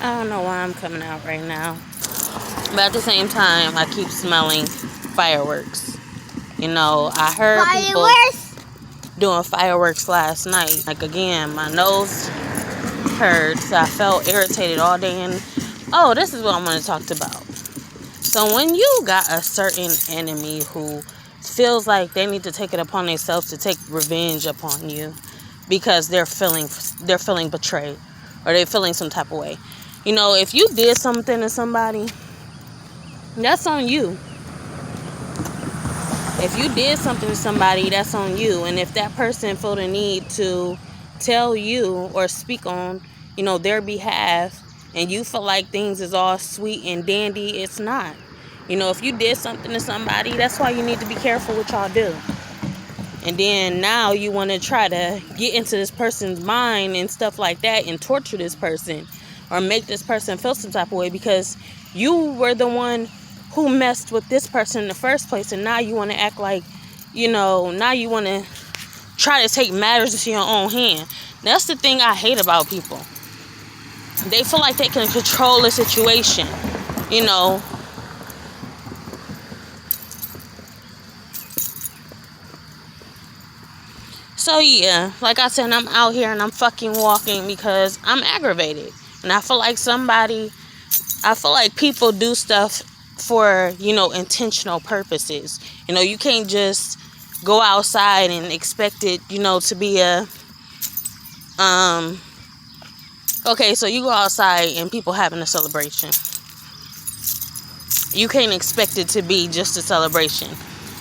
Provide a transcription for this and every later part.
I don't know why I'm coming out right now. But at the same time, I keep smelling fireworks. You know, I heard people doing fireworks last night. Like, again, my nose hurts. I felt irritated all day. And, oh, this is what I want to talk about. So when you got a certain enemy who feels like they need to take it upon themselves to take revenge upon you because they're feeling betrayed or they're feeling some type of way. You know, if you did something to somebody, that's on you. If you did something to somebody, that's on you. And if that person feel the need to tell you or speak on, you know, their behalf, and you feel like things is all sweet and dandy, it's not. You know, if you did something to somebody, that's why you need to be careful what y'all do. And then now you want to try to get into this person's mind and stuff like that and torture this person or make this person feel some type of way because you were the one who messed with this person in the first place. And now you want to act like, you know, now you want to try to take matters into your own hand. That's the thing I hate about people. They feel like they can control the situation, you know. So yeah, like I said, I'm out here and I'm fucking walking because I'm aggravated. And I feel like people do stuff for, you know, intentional purposes. You know, you can't just go outside and expect it, you know, to be a, okay, so you go outside and people having a celebration. You can't expect it to be just a celebration.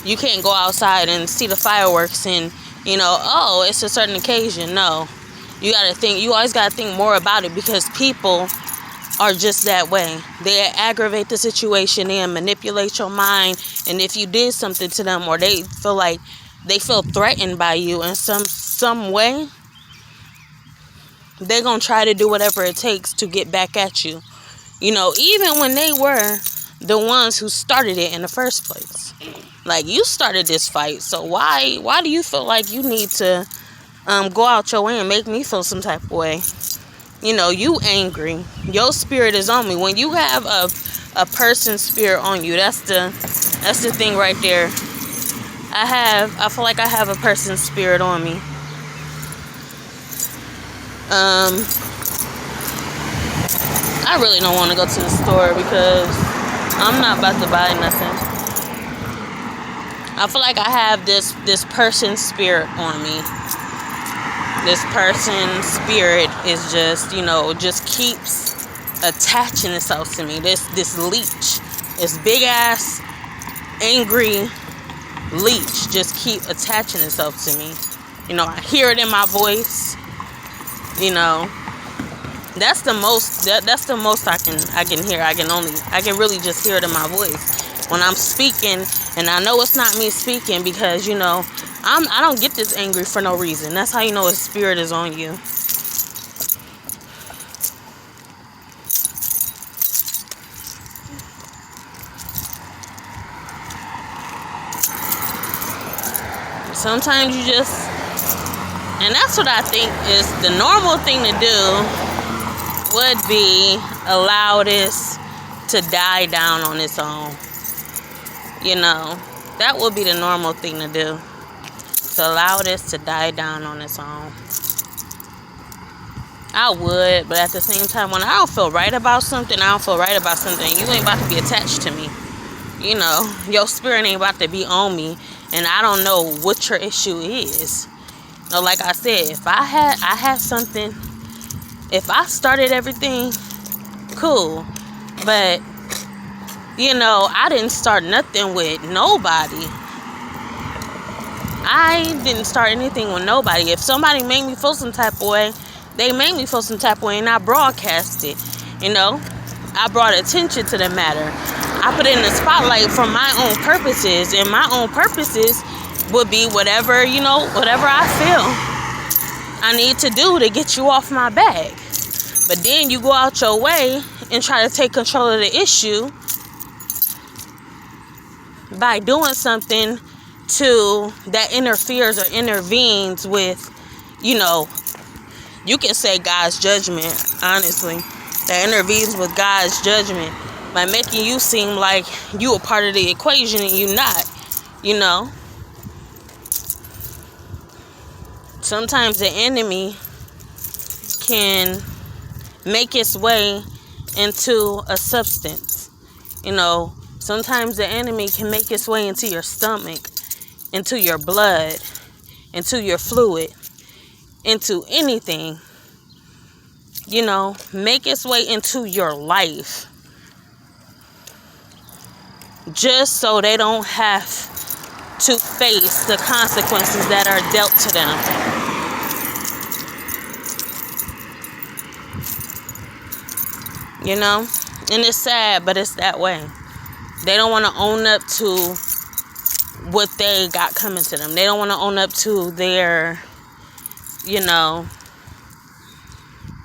You can't go outside and see the fireworks and, you know, oh, it's a certain occasion. No. You always gotta think more about it because people are just that way. They aggravate the situation and manipulate your mind. And if you did something to them or they feel threatened by you in some way, they're gonna try to do whatever it takes to get back at you. You know, even when they were the ones who started it in the first place. Like, you started this fight, so why do you feel like you need to go out your way and make me feel some type of way? You know, you angry. Your spirit is on me. When you have a person's spirit on you, that's the thing right there. I feel like I have a person's spirit on me. I really don't want to go to the store because I'm not about to buy nothing. I feel like I have this person's spirit on me. This person's spirit is just, you know, just keeps attaching itself to me. This leech, this big ass angry leech just keep attaching itself to me. You know, I hear it in my voice. You know, that's the most I can hear. I can really just hear it in my voice when I'm speaking, and I know it's not me speaking because, you know, I don't get this angry for no reason. That's how you know his spirit is on you. Sometimes you just, and that's what I think is the normal thing to do would be allow this to die down on its own. You know, that would be the normal thing to do. To allow this to die down on its own. I would, but at the same time, when I don't feel right about something, I don't feel right about something. You ain't about to be attached to me. You know, your spirit ain't about to be on me, and I don't know what your issue is. You know, like I said, if I had something, if I started everything, cool. But, you know, I didn't start nothing with nobody. I didn't start anything with nobody. If somebody made me feel some type of way, they made me feel some type of way, and I broadcast it. You know, I brought attention to the matter. I put it in the spotlight for my own purposes, and my own purposes would be whatever, you know, whatever I feel I need to do to get you off my back. But then you go out your way and try to take control of the issue by doing something that interferes or intervenes with, you know, you can say God's judgment, honestly. that intervenes with God's judgment by making you seem like you a part of the equation and you not, you know. Sometimes the enemy can make its way into a substance. You know, sometimes the enemy can make its way into your stomach, into your blood, into your fluid, into anything. You know, make its way into your life. Just so they don't have to face the consequences that are dealt to them. You know? And it's sad, but it's that way. They don't want to own up to what they got coming to them. They don't want to own up to their, you know,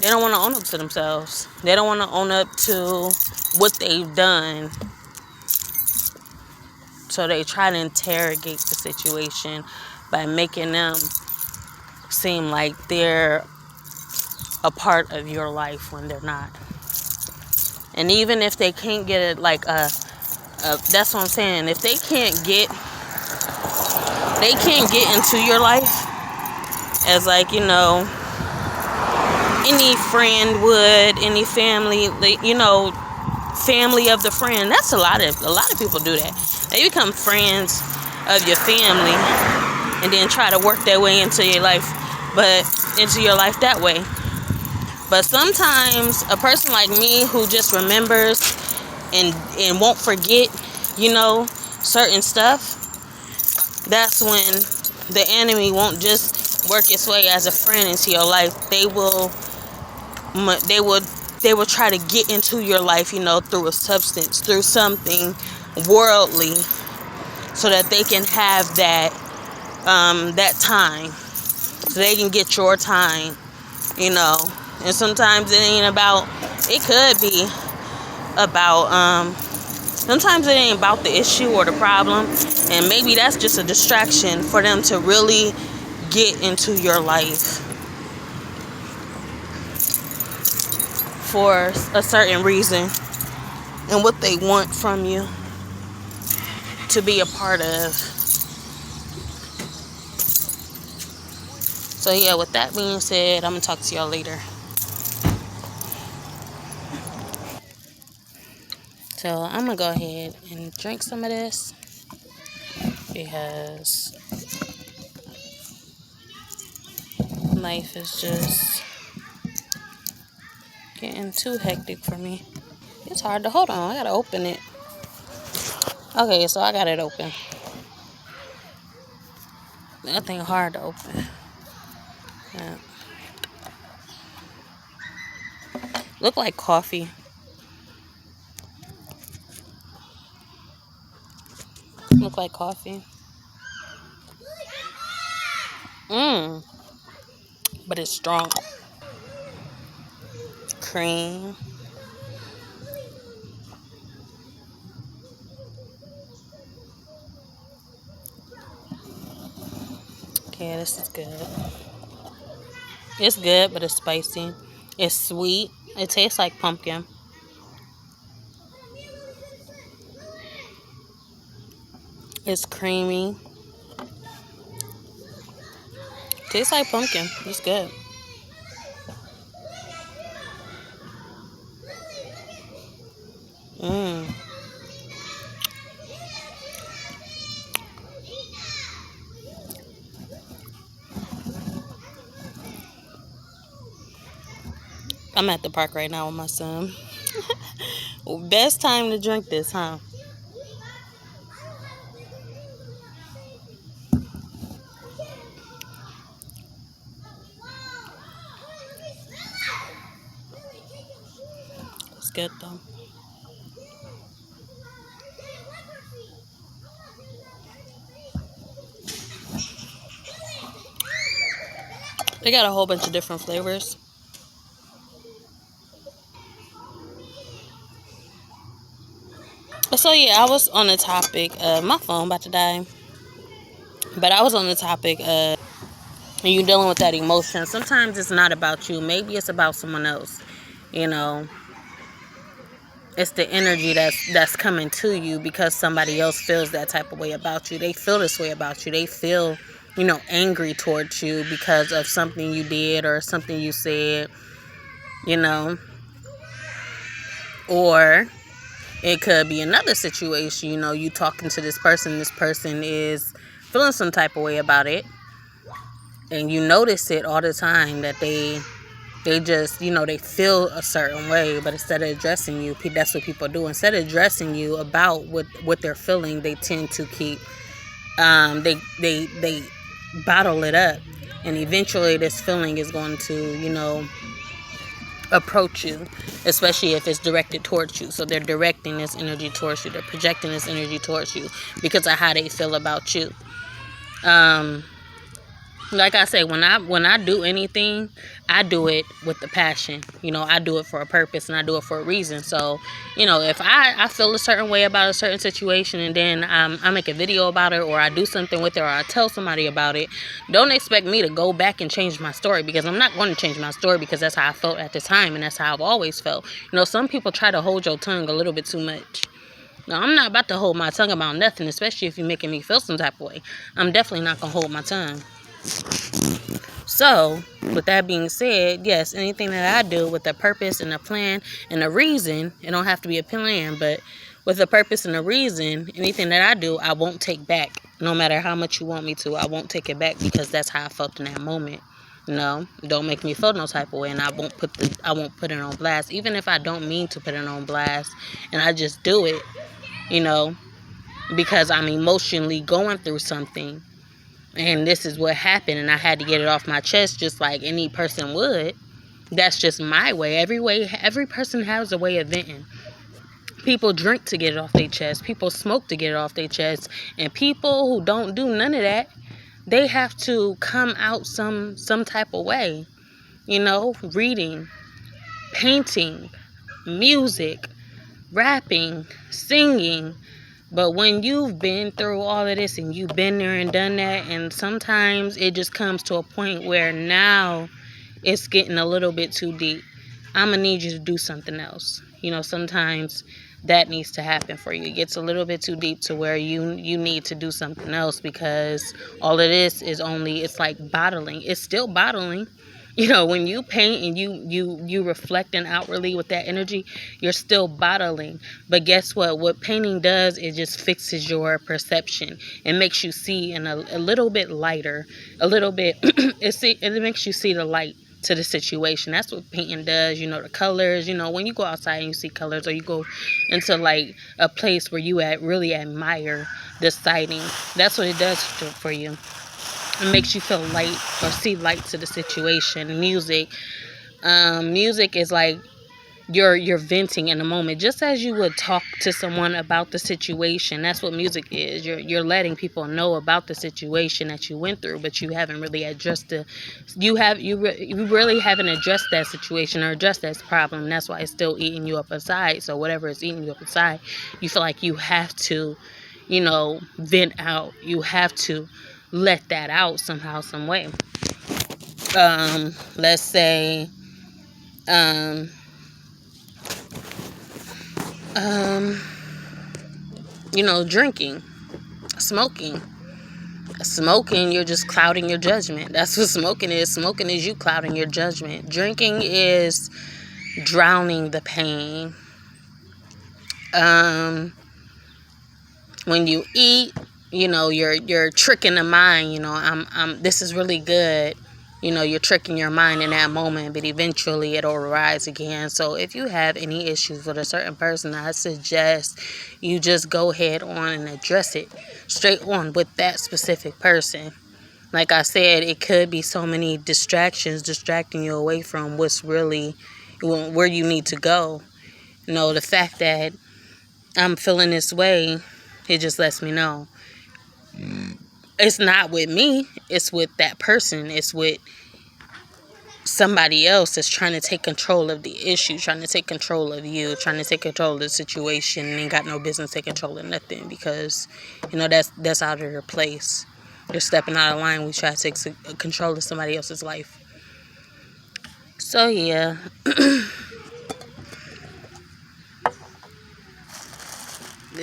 they don't want to own up to themselves. They don't want to own up to what they've done. So they try to interrogate the situation by making them seem like they're a part of your life when they're not. And even if they can't get it, like that's what I'm saying. If they can't get into your life as, like, you know, any friend would, any family, you know, family of the friend. That's a lot of people do that. They become friends of your family and then try to work their way into your life, that way. But sometimes a person like me who just remembers and won't forget, you know, certain stuff, that's when the enemy won't just work its way as a friend into your life. They will try to get into your life, you know, through a substance, through something worldly, so that they can have that time, so they can get your time, you know. And sometimes it could be about sometimes it ain't about the issue or the problem, and maybe that's just a distraction for them to really get into your life for a certain reason and what they want from you to be a part of. So yeah, with that being said, I'm gonna talk to y'all later. So I'm gonna go ahead and drink some of this because life is just getting too hectic for me. It's hard to hold on. I gotta open it. Okay, so I got it open. That thing hard to open. Yeah. Look like coffee. Look like coffee. But it's strong. Cream. Okay, this is good. It's good, but it's spicy. It's sweet. It tastes like pumpkin. It's creamy. Tastes like pumpkin. It's good. I'm at the park right now with my son. Best time to drink this, huh? It's good though. They got a whole bunch of different flavors. So yeah, I was on the topic of my phone about to die. But I was on the topic of you dealing with that emotion. Sometimes it's not about you. Maybe it's about someone else. You know, It's the energy that's coming to you because somebody else feels that type of way about you. They feel this way about you. They feel, angry towards you because of something you did or something you said, you know. Or it could be another situation, you talking to this person is feeling some type of way about it, and you notice it all the time that they just, they feel a certain way, but instead of addressing you, that's what people do. Instead of addressing you about what they're feeling, they tend to keep, they bottle it up, and eventually this feeling is going to, approach you, especially if it's directed towards you. So they're directing this energy towards you. They're projecting this energy towards you because of how they feel about you. Like I say, when I do anything, I do it with the passion. I do it for a purpose and I do it for a reason. So, if I feel a certain way about a certain situation and then I make a video about it, or I do something with it, or I tell somebody about it, don't expect me to go back and change my story, because I'm not going to change my story, because that's how I felt at the time and that's how I've always felt. Some people try to hold your tongue a little bit too much. Now, I'm not about to hold my tongue about nothing, especially if you're making me feel some type of way. I'm definitely not going to hold my tongue. So, with that being said, yes, anything that I do with a purpose and a plan and a reason, it don't have to be a plan, but with a purpose and a reason, anything that I do, I won't take back. No matter how much you want me to, I won't take it back, because that's how I felt in that moment. Don't make me feel no type of way, and I won't put it on blast, even if I don't mean to put it on blast, and I just do it, because I'm emotionally going through something. And this is what happened, and I had to get it off my chest just like any person would. That's just my way. Every person has a way of venting. People drink to get it off their chest. People smoke to get it off their chest. And people who don't do none of that, they have to come out some type of way. Reading, painting, music, rapping, singing. But when you've been through all of this and you've been there and done that, and sometimes it just comes to a point where now it's getting a little bit too deep, I'm going to need you to do something else. Sometimes that needs to happen for you. It gets a little bit too deep to where you need to do something else, because all of this is it's like bottling. It's still bottling. When you paint and you reflecting outwardly with that energy, you're still bottling. But guess what? What painting does, it just fixes your perception. It makes you see in a little bit lighter, a little bit. It makes you see the light to the situation. That's what painting does. The colors. When you go outside and you see colors, or you go into like a place where you really admire the sighting, that's what it does for you. It makes you feel light or see light to the situation. Music is like you're venting in a moment, just as you would talk to someone about the situation. That's what music is. You're letting people know about the situation that you went through, but you haven't really addressed you really haven't addressed that situation or addressed that problem. That's why it's still eating you up inside. So whatever is eating you up inside, you feel like you have to, vent out. You have to let that out somehow, some way. Let's say, drinking, smoking, you're just clouding your judgment. That's what smoking is. Smoking is you clouding your judgment. Drinking is drowning the pain. When you eat, you're tricking the mind. This is really good. You're tricking your mind in that moment, but eventually it'll rise again. So if you have any issues with a certain person, I suggest you just go ahead on and address it straight on with that specific person. Like I said, it could be so many distractions distracting you away from what's really where you need to go. The fact that I'm feeling this way, it just lets me know it's not with me, it's with that person. It's with somebody else that's trying to take control of the issue, trying to take control of you, trying to take control of the situation, and ain't got no business taking control of nothing, because that's out of your place. You're stepping out of line when you try to take control of somebody else's life. So yeah.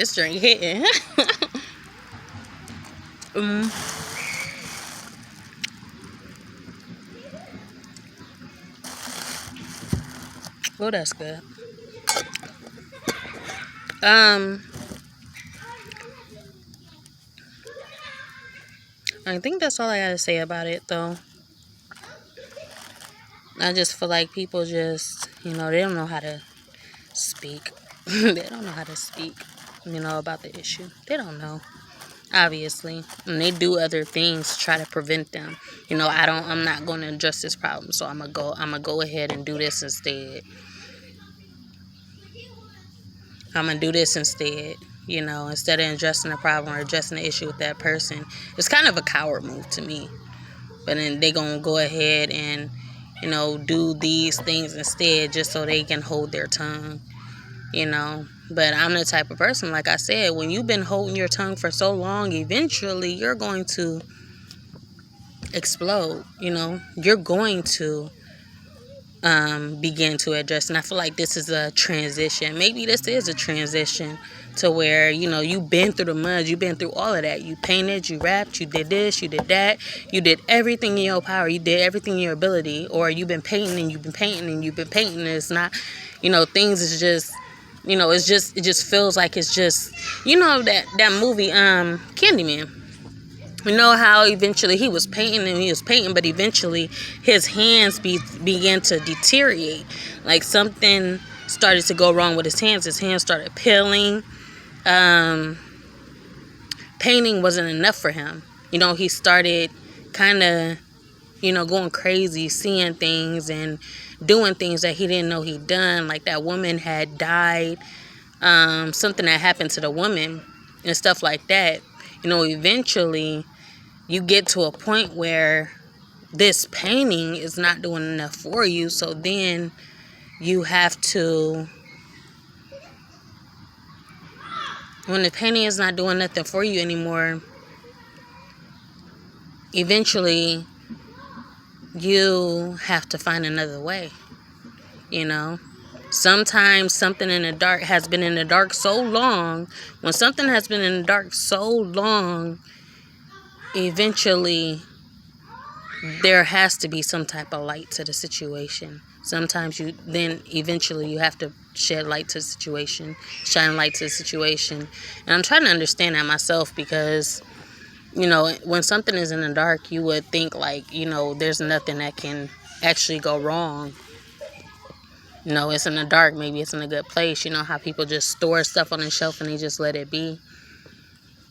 This drink hitting. Oh, that's good. I think that's all I gotta say about it, though. I just feel like people just, they don't know how to speak. They don't know how to speak, about the issue. They don't know, obviously. And they do other things to try to prevent them. I'm not going to address this problem, so I'm gonna go ahead and do this instead. I'm gonna do this instead. Instead of addressing the problem or addressing the issue with that person. It's kind of a coward move to me. But then they gonna go ahead and, do these things instead just so they can hold their tongue, But I'm the type of person, like I said, when you've been holding your tongue for so long, eventually you're going to explode, You're going to begin to address. And I feel like this is a transition. Maybe this is a transition to where, you've been through the mud, you've been through all of that. You painted, you rapped, you did this, you did that, you did everything in your power, you did everything in your ability, or you've been painting and you've been painting and you've been painting, and it's not, things is just, it just feels like it's just, that movie, Candyman. You know how eventually he was painting, but eventually his hands began to deteriorate. Like something started to go wrong with his hands. His hands started peeling. Painting wasn't enough for him. He started kind of, going crazy, seeing things and doing things that he didn't know he'd done. Like that woman had died. Something that happened to the woman and stuff like that. Eventually you get to a point where this painting is not doing enough for you. So then you have to, when the painting is not doing nothing for you anymore, eventually you have to find another way. Sometimes something in the dark has been in the dark so long. When something has been in the dark so long, eventually there has to be some type of light to the situation. Sometimes eventually you have to shed light to the situation, shine light to the situation. And I'm trying to understand that myself because, when something is in the dark, you would think like, there's nothing that can actually go wrong. It's in the dark. Maybe it's in a good place. How people just store stuff on the shelf and they just let it be.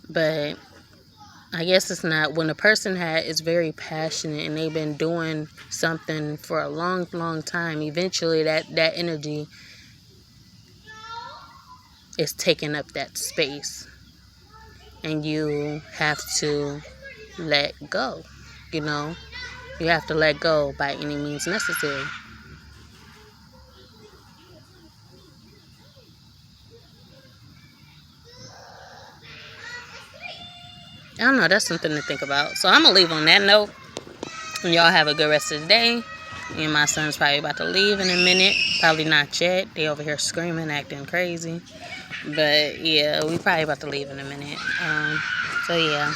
But I guess it's not. When a person is very passionate and they've been doing something for a long, long time, eventually that energy is taking up that space. And you have to let go, You have to let go by any means necessary. I don't know. That's something to think about. So I'm going to leave on that note. And y'all have a good rest of the day. Me and my son's probably about to leave in a minute. Probably not yet. They over here screaming, acting crazy. But yeah, we probably about to leave in a minute. So yeah.